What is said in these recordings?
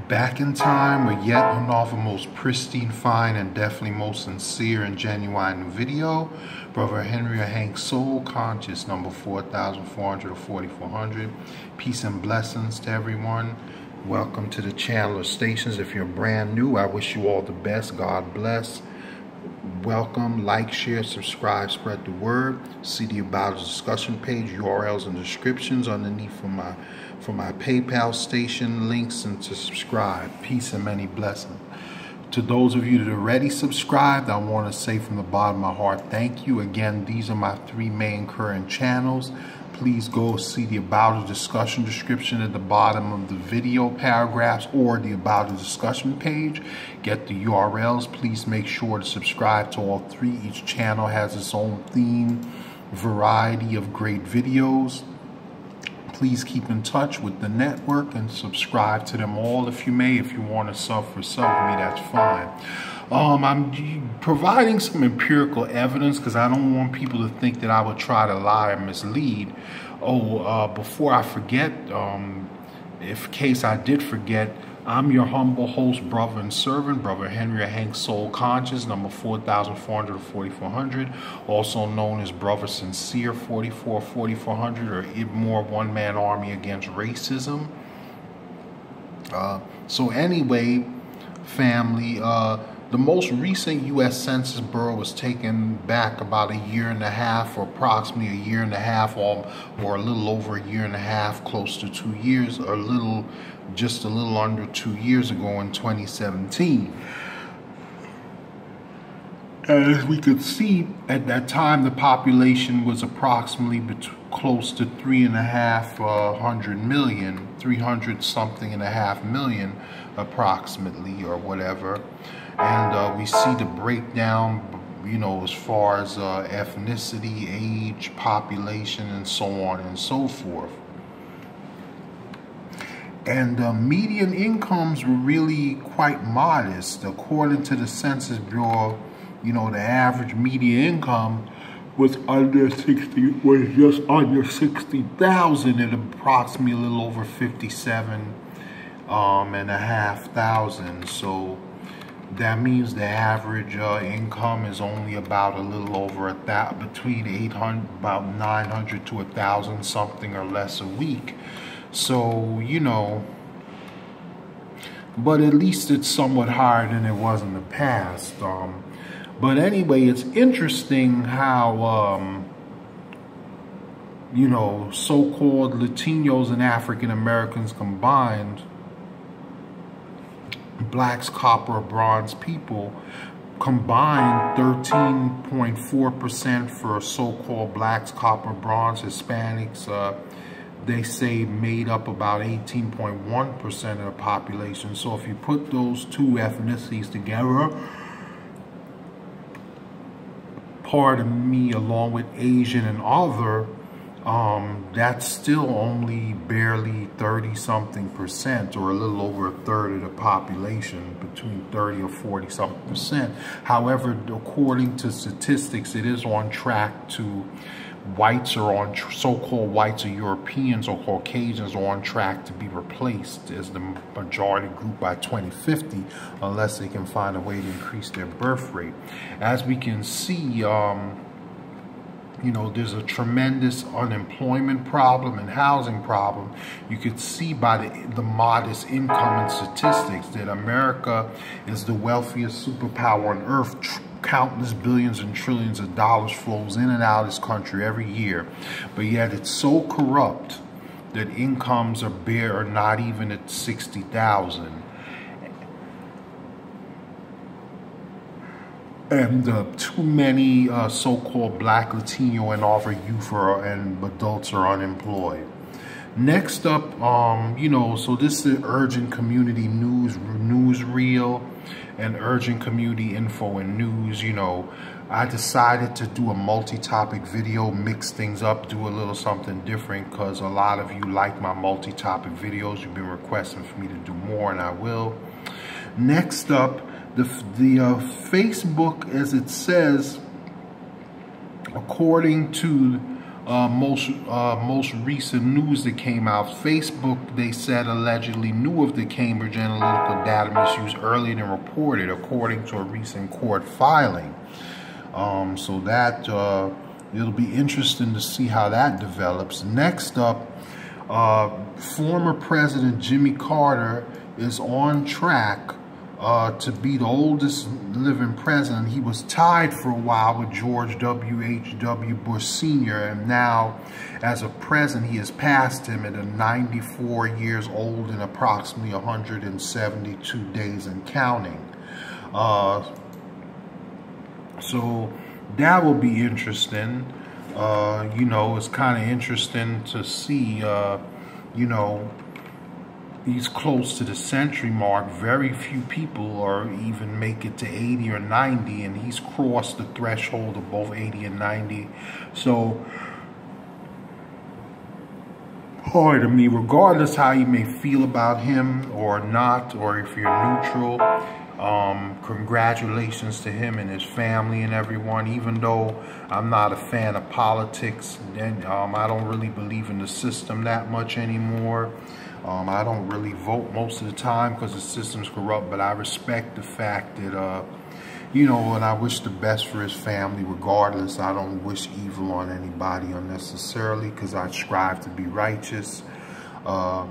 Back in time with yet another most pristine, fine, and definitely most sincere and genuine video. Brother Henry or Hank Soul Conscious, number 4400 or 4400. Peace and blessings to everyone. Welcome to the channel or stations. If you're brand new, I wish you all the best. God bless. Welcome, like, share, subscribe, spread the word. See the About Us discussion page, URLs and descriptions underneath for my PayPal station, links, and to subscribe. Peace and many blessings. To those of you that are already subscribed, I want to say from the bottom of my heart, thank you. Again, these are my three main current channels. Please go see the About Us discussion description at the bottom of the video paragraphs or the About Us discussion page. Get the URLs. Please make sure to subscribe to all three. Each channel has its own theme, variety of great videos. Please keep in touch with the network and subscribe to them all if you may. If you want to sub for sub with me, that's fine. I'm providing some empirical evidence because I don't want people to think that I would try to lie or mislead. Before I forget, if case I did forget, I'm your humble host, brother and servant, Brother Henry or Hank Soul Conscious, number 4400 or 4400, also known as Brother Sincere 4400 or Ibmore One Man Army Against Racism. So anyway, family, the most recent U.S. Census Bureau was taken back about a year and a half, or approximately a year and a half, or a little over a year and a half, close to 2 years, or just a little under 2 years ago in 2017. As we could see, at that time, the population was approximately close to 300 something and a half million, approximately, or whatever. And we see the breakdown, you know, as far as ethnicity, age, population, and so on and so forth. And median incomes were really quite modest. According to the Census Bureau, you know, the average median income was just under 60,000 at approximately a little over 57,500. So that means the average income is only about a little over between 800, about 900 to 1,000 something or less a week. So, you know, but at least it's somewhat higher than it was in the past. But anyway, it's interesting how, you know, so-called Latinos and African Americans combined, blacks, copper, bronze people, combined 13.4% for so-called blacks, copper, bronze, Hispanics, they say made up about 18.1% of the population. So if you put those two ethnicities together, pardon me, along with Asian and other, that's still only barely 30-something%, or a little over a third of the population, between 30 or 40-something%. However, according to statistics, it is on track to, so-called whites or Europeans or Caucasians are on track to be replaced as the majority group by 2050, unless they can find a way to increase their birth rate. As we can see, you know, there's a tremendous unemployment problem and housing problem. You could see by the modest income and statistics that America is the wealthiest superpower on earth. Countless billions and trillions of dollars flows in and out of this country every year. But yet it's so corrupt that incomes are not even at 60,000. And too many so-called black, Latino, and other youth and adults are unemployed. Next up, you know, so this is urgent community newsreel and urgent community info and news. You know, I decided to do a multi-topic video, mix things up, do a little something different, because a lot of you like my multi-topic videos. You've been requesting for me to do more, and I will. Next up, the Facebook, as it says, according to most recent news that came out. Facebook, they said, allegedly knew of the Cambridge Analytica data misuse earlier than reported, according to a recent court filing. So that it'll be interesting to see how that develops. Next up, former President Jimmy Carter is on track to be the oldest living president. He was tied for a while with George W.H.W. Bush Sr., and now, as a president, he has passed him at 94 years old and approximately 172 days and counting. So that will be interesting. You know, it's kind of interesting to see, you know, he's close to the century mark. Very few people or even make it to 80 or 90, and he's crossed the threshold of both 80 and 90. So, pardon me, regardless how you may feel about him or not, or if you're neutral, congratulations to him and his family and everyone. Even though I'm not a fan of politics, and I don't really believe in the system that much anymore. I don't really vote most of the time because the system's corrupt, but I respect the fact that, you know, and I wish the best for his family regardless. I don't wish evil on anybody unnecessarily because I strive to be righteous. But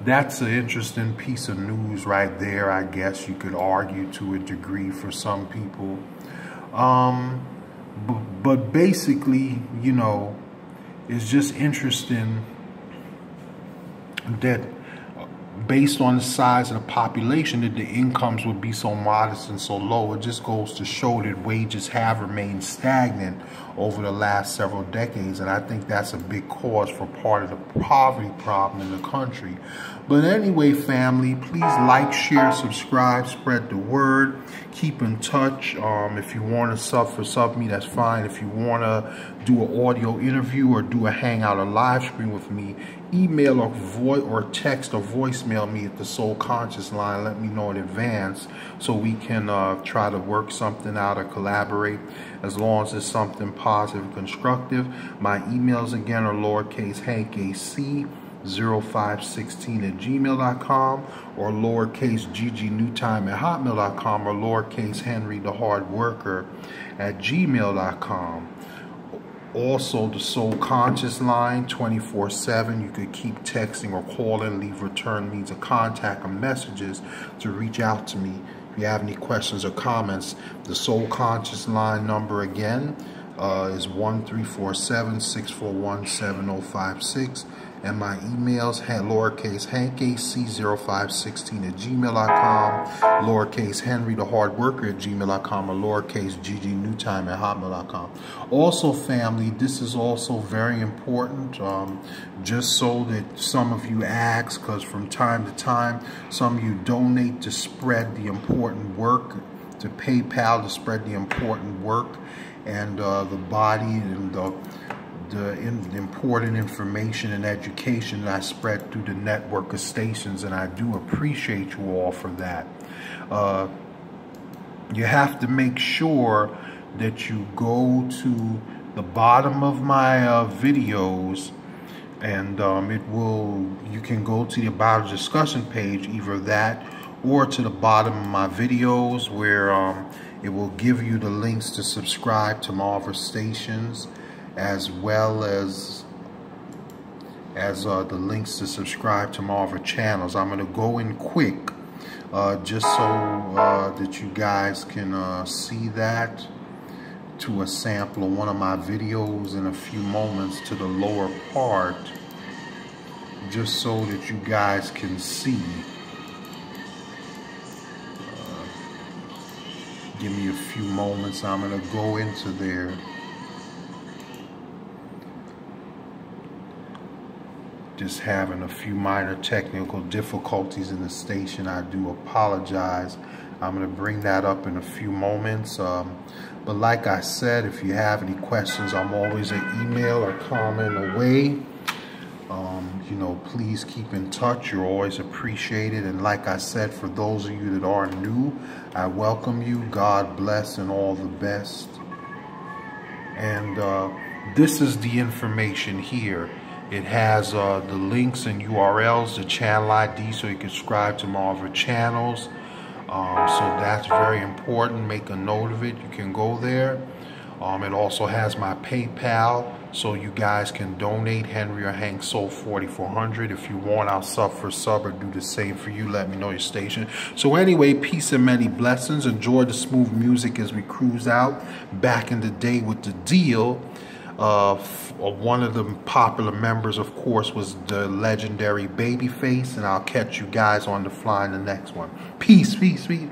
that's an interesting piece of news right there, I guess you could argue to a degree for some people. But basically, you know, it's just interesting that based on the size of the population, that the incomes would be so modest and so low. It just goes to show that wages have remained stagnant over the last several decades, and I think that's a big cause for part of the poverty problem in the country. But anyway, family, please like, share, subscribe, spread the word, keep in touch. If you want to sub me, that's fine. If you want to do an audio interview or do a hangout or live stream with me, email or text or voicemail me at the Soul Conscious line. Let me know in advance so we can try to work something out or collaborate, as long as it's something positive and constructive. My emails again are lowercase Hank AC 0516@gmail.com, or lowercase ggNewtime@hotmail.com, or lowercase Henry the Hard Worker @gmail.com. Also, the Soul Conscious line, 24/7. You could keep texting or calling, leave return means of contact or messages to reach out to me. If you have any questions or comments, the Soul Conscious line number again is 1347-641-7056. And my emails, lowercase hankac0516@gmail.com, lowercase Henry the Hard Worker @gmail.com, or lowercase ggNewtime@hotmail.com. Also, family, this is also very important, just so that some of you ask, because from time to time, some of you donate to spread the important work, to PayPal to spread the important work, and the body and the important information and education that I spread through the network of stations, and I do appreciate you all for that. You have to make sure that you go to the bottom of my videos, and you can go to the About a Discussion page, either that or to the bottom of my videos, where it will give you the links to subscribe to my other stations, as well as the links to subscribe to my other channels. I'm going to go in quick just so that you guys can see that, to a sample of one of my videos in a few moments, to the lower part, just so that you guys can see. Give me a few moments. I'm going to go into there. Just having a few minor technical difficulties in the station. I do apologize. I'm going to bring that up in a few moments. But like I said, if you have any questions, I'm always an email or comment away. You know, please keep in touch. You're always appreciated. And like I said, for those of you that are new, I welcome you. God bless and all the best. And this is the information here. It has the links and URLs, the channel ID, so you can subscribe to more of our channels. So that's very important. Make a note of it. You can go there. It also has my PayPal, so you guys can donate. Henry or Hank Soul 4400. If you want, I'll sub for sub or do the same for you. Let me know your station. So anyway, peace and many blessings. Enjoy the smooth music as we cruise out. Back in the day with the deal, one of the popular members, of course, was the legendary Babyface, and I'll catch you guys on the fly in the next one. Peace, peace, peace.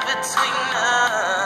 Between us.